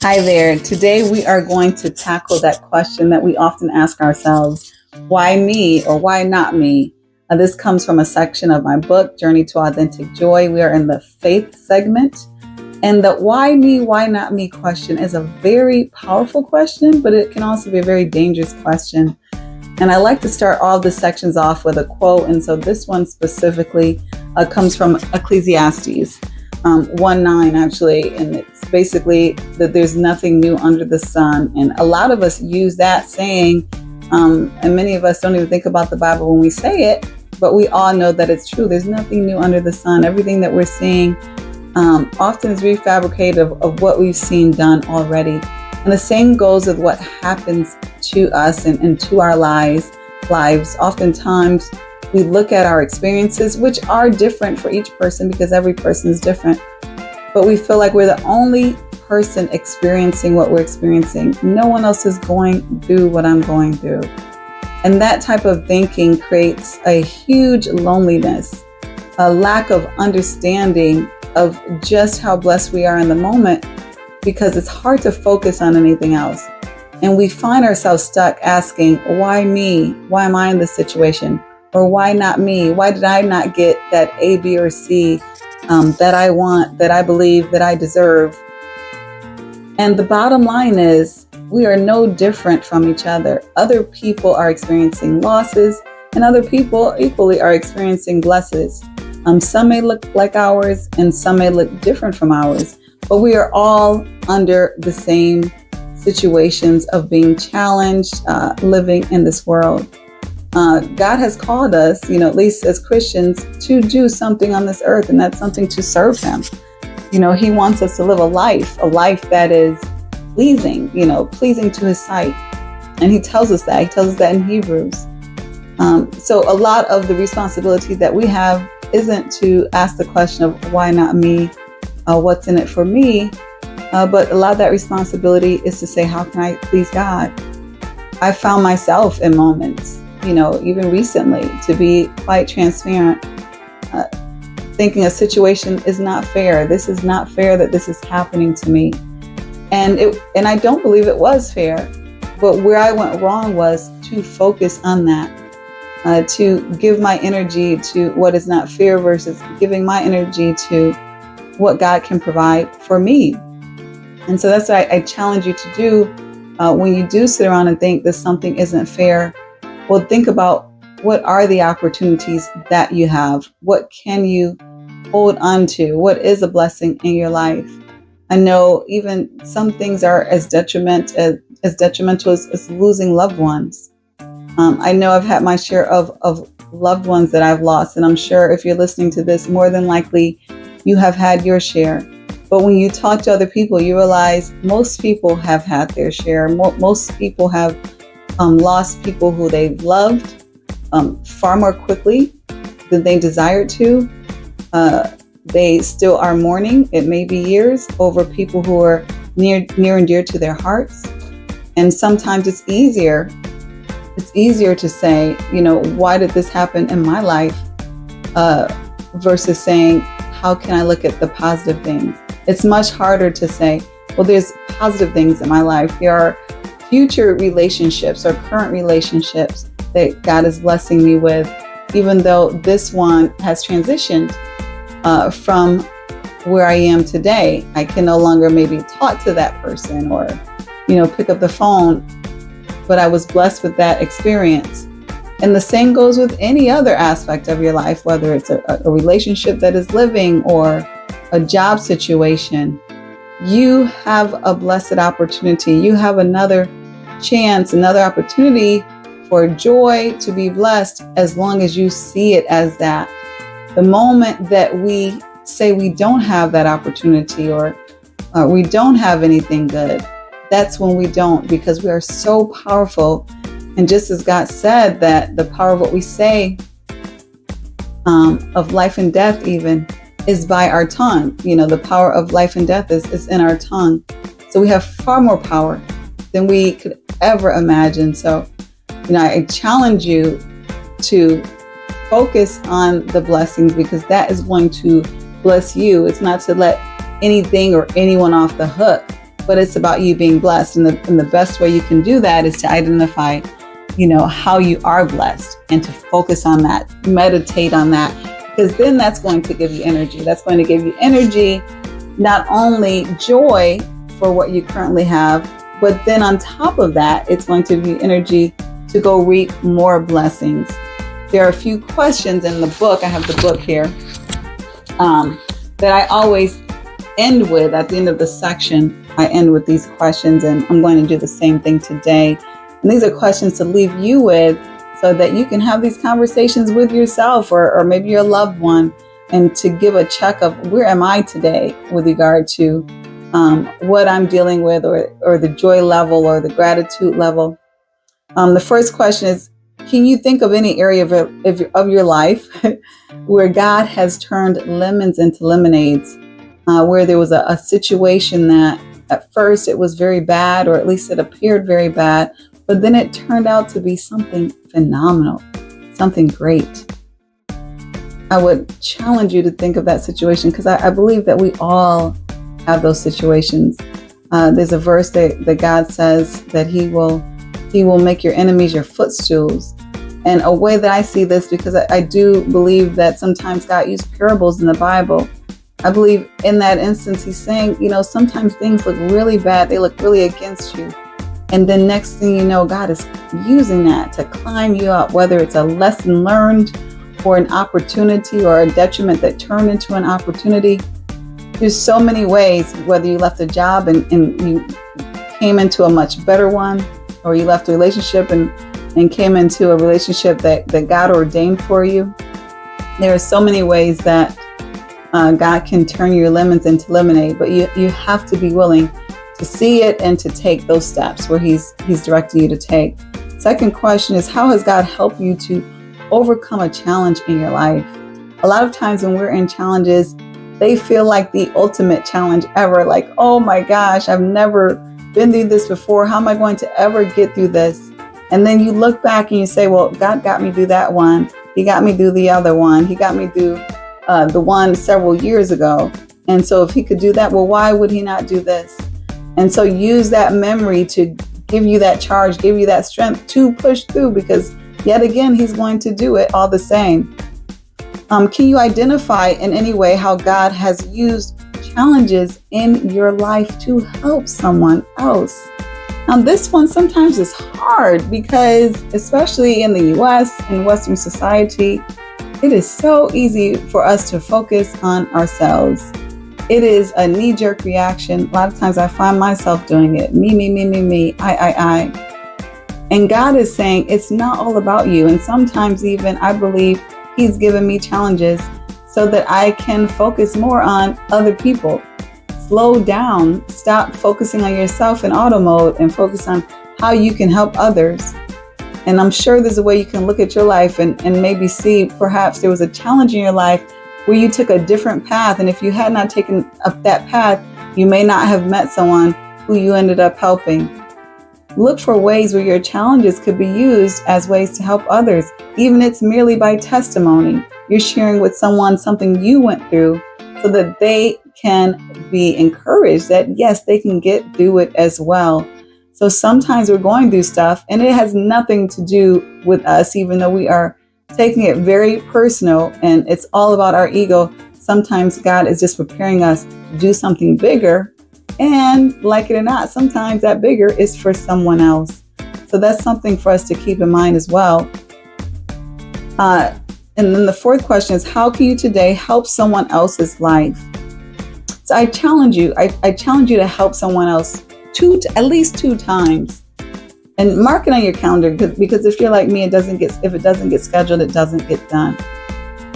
Hi there. Today we are going to tackle that question that we often ask ourselves, why me or why not me? This comes from a section of my book, Journey to Authentic Joy. We are in the faith segment. And the why me, why not me question is a very powerful question, but it can also be a very dangerous question. And I like to start all the sections off with a quote. And so this one specifically comes from Ecclesiastes 1:9 actually. And it's basically that there's nothing new under the sun. And a lot of us use that saying, and many of us don't even think about the Bible when we say it, but we all know that it's true. There's nothing new under the sun. Everything that we're seeing often is refabricated of what we've seen done already. And the same goes with what happens to us and to our lives. Oftentimes, we look at our experiences, which are different for each person because every person is different. But we feel like we're the only person experiencing what we're experiencing. No one else is going through what I'm going through. And that type of thinking creates a huge loneliness, a lack of understanding of just how blessed we are in the moment, because it's hard to focus on anything else. And we find ourselves stuck asking, why me? Why am I in this situation? Or why not me? Why did I not get that A, B, or C that I want, that I believe, that I deserve? And the bottom line is, we are no different from each other. Other people are experiencing losses, and other people equally are experiencing blessings. Some may look like ours, and some may look different from ours. But we are all under the same situations of being challenged, living in this world. God has called us, at least as Christians, to do something on this earth, and that's something to serve Him. He wants us to live a life that is pleasing, pleasing to His sight. And He tells us that. He tells us that in Hebrews. So a lot of the responsibility that we have isn't to ask the question of why not me? What's in it for me? But a lot of that responsibility is to say, how can I please God? I found myself in moments, even recently, to be quite transparent, thinking a situation is not fair. This is not fair that this is happening to me. And I don't believe it was fair. But where I went wrong was to focus on that, to give my energy to what is not fair versus giving my energy to what God can provide for me. And so that's what I challenge you to do when you do sit around and think that something isn't fair. Well, think about what are the opportunities that you have? What can you hold on to? What is a blessing in your life? I know even some things are as detrimental as losing loved ones. I know I've had my share of loved ones that I've lost, and I'm sure if you're listening to this, more than likely you have had your share. But when you talk to other people, you realize most people have had their share. Most people have lost people who they've loved far more quickly than they desired to. They still are mourning. It may be years over people who are near and dear to their hearts. And sometimes it's easier to say, why did this happen in my life? Versus saying, how can I look at the positive things? It's much harder to say, well, there's positive things in my life. There are future relationships or current relationships that God is blessing me with, even though this one has transitioned from where I am today. I can no longer maybe talk to that person or, pick up the phone, but I was blessed with that experience. And the same goes with any other aspect of your life, whether it's a relationship that is living or a job situation. You have a blessed opportunity. You have another chance, another opportunity for joy to be blessed as long as you see it as that. The moment that we say we don't have that opportunity or we don't have anything good, that's when we don't, because we are so powerful. And just as God said that the power of what we say, of life and death even, is by our tongue. The power of life and death is in our tongue. So we have far more power than we could ever imagine. So, I challenge you to focus on the blessings, because that is going to bless you. It's not to let anything or anyone off the hook. but it's about you being blessed. And the best way you can do that is to identify, how you are blessed and to focus on that, meditate on that, because then that's going to give you energy. That's going to give you energy, not only joy for what you currently have, but then on top of that, it's going to give you energy to go reap more blessings. There are a few questions in the book. I have the book here that I always end with. At the end of the section, I end with these questions, and I'm going to do the same thing today. And these are questions to leave you with so that you can have these conversations with yourself or maybe your loved one, and to give a check of where am I today with regard to what I'm dealing with, or the joy level or the gratitude level. The first question is, can you think of any area of your life where God has turned lemons into lemonades, where there was a situation that at first it was very bad, or at least it appeared very bad, but then it turned out to be something phenomenal, something great? I would challenge you to think of that situation, because I believe that we all have those situations. There's a verse that God says that He will make your enemies your footstools. And a way that I see this, because I do believe that sometimes God used parables in the Bible, I believe in that instance He's saying, sometimes things look really bad. They look really against you. And then next thing you know, God is using that to climb you up, whether it's a lesson learned or an opportunity or a detriment that turned into an opportunity. There's so many ways, whether you left a job and you came into a much better one, or you left a relationship and came into a relationship that God ordained for you. There are so many ways that God can turn your lemons into lemonade, but you have to be willing to see it and to take those steps where He's directing you to take. Second question is, how has God helped you to overcome a challenge in your life? A lot of times when we're in challenges, they feel like the ultimate challenge ever. Like, oh my gosh, I've never been through this before. How am I going to ever get through this? And then you look back and you say, well, God got me through that one. He got me through the other one. He got me through the one several years ago. And so if He could do that, well, why would He not do this? And so use that memory to give you that charge, give you that strength to push through, because yet again, He's going to do it all the same. Can you identify in any way how God has used challenges in your life to help someone else? Now, this one sometimes is hard because, especially in the U.S. and Western society, it is so easy for us to focus on ourselves. It is a knee-jerk reaction. A lot of times I find myself doing it. Me, I. And God is saying it's not all about you. And sometimes even I believe He's given me challenges so that I can focus more on other people. Slow down, stop focusing on yourself in auto mode and focus on how you can help others. And I'm sure there's a way you can look at your life and maybe see perhaps there was a challenge in your life where you took a different path. And if you had not taken up that path, you may not have met someone who you ended up helping. Look for ways where your challenges could be used as ways to help others. Even if it's merely by testimony. You're sharing with someone something you went through so that they can be encouraged that yes, they can get through it as well. So sometimes we're going through stuff and it has nothing to do with us, even though we are taking it very personal and it's all about our ego. Sometimes God is just preparing us to do something bigger. And like it or not, sometimes that bigger is for someone else. So that's something for us to keep in mind as well. And then the fourth question is, how can you today help someone else's life? So I challenge you. I challenge you to help someone else at least 2 times. And mark it on your calendar because if you're like me, if it doesn't get scheduled, it doesn't get done.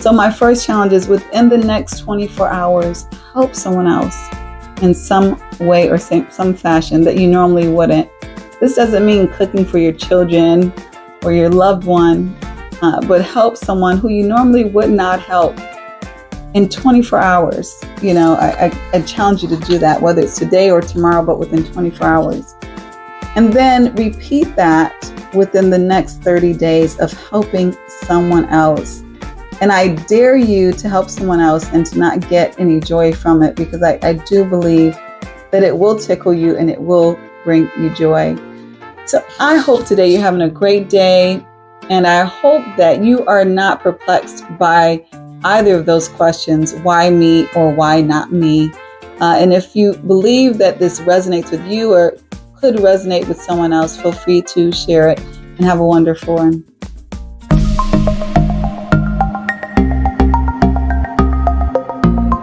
So my first challenge is within the next 24 hours, help someone else in some way or some fashion that you normally wouldn't. This doesn't mean cooking for your children or your loved one, but help someone who you normally would not help in 24 hours. I challenge you to do that, whether it's today or tomorrow, but within 24 hours. And then repeat that within the next 30 days of helping someone else. And I dare you to help someone else and to not get any joy from it, because I do believe that it will tickle you and it will bring you joy. So I hope today you're having a great day, and I hope that you are not perplexed by either of those questions, why me or why not me. And if you believe that this resonates with you or could resonate with someone else, feel free to share it, and have a wonderful one.